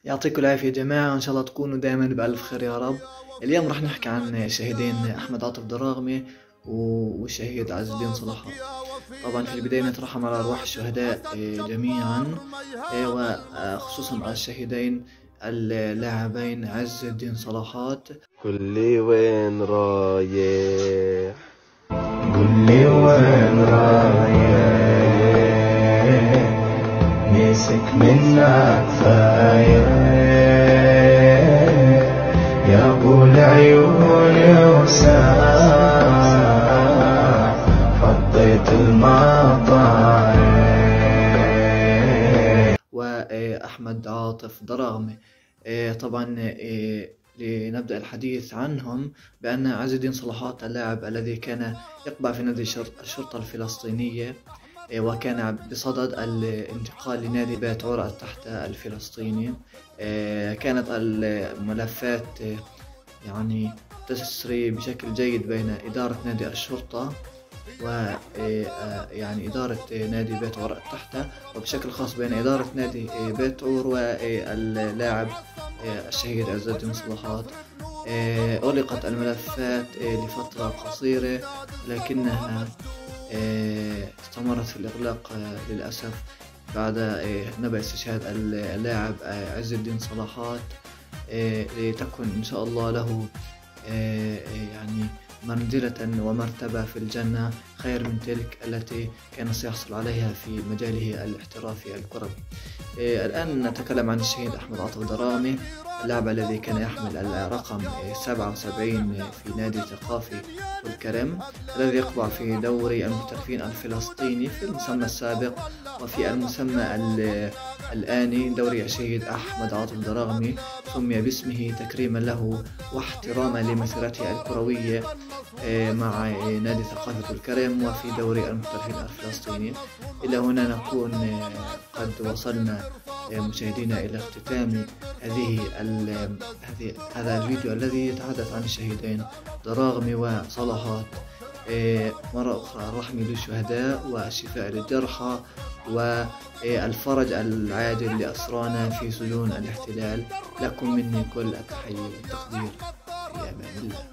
يعطيكم العافية يا جماعة، وإن شاء الله تكونوا دائما بألف خير يا رب. اليوم رح نحكي عن الشهيدين أحمد عاطف دراغمي والشهيد عز الدين صلاحات. طبعا في البداية نترحم على أرواح الشهداء جميعا، وخصوصا الشهيدين اللاعبين عز الدين صلاحات. قولي وين رايح، قولي وين رايح، مسك منك فايح يا ابو العيون وساع، فضيت المطايح. وأحمد عاطف دراغمي طبعا لنبدأ الحديث عنهم بأن عز الدين صلاحات اللاعب الذي كان يقبع في نادي الشرطة الفلسطينية، وكان بصدد الانتقال لنادي بيت عور التحت الفلسطيني. كانت الملفات يعني تسري بشكل جيد بين إدارة نادي الشرطة ويعني إدارة نادي بيت عور التحت، وبشكل خاص بين إدارة نادي بيت عور واللاعب الشهيد عز الدين صلاحات. أغلقت الملفات لفترة قصيرة، لكنها استمرت في الإغلاق للأسف بعد نبأ استشهاد اللاعب عز الدين صلاحات، لتكن إن شاء الله له يعني منزلة ومرتبة في الجنة خير من تلك التي كان سيحصل عليها في مجاله الاحترافي الكروي. الآن نتكلم عن الشهيد أحمد عاطف دراغمي، اللاعب الذي كان يحمل الرقم 77 في نادي ثقافي الكرم، الذي يقبع في دوري المحترفين الفلسطيني في المسمى السابق، وفي المسمى الآني دوري الشهيد أحمد عاطف دراغمي سمي باسمه تكريما له واحتراما لمسيرته الكروية مع نادي ثقافة الكرم وفي دوري المحترفين الفلسطيني. إلى هنا نكون قد وصلنا مشاهدينا إلى اختتام هذا الفيديو الذي يتحدث عن الشهيدين دراغمي وصلاحات. مرة أخرى الرحمة للشهداء والشفاء للجرحى والفرج العاجل لأسرانا في سجون الاحتلال. لكم مني كل التحية والتقدير، في أمان الله.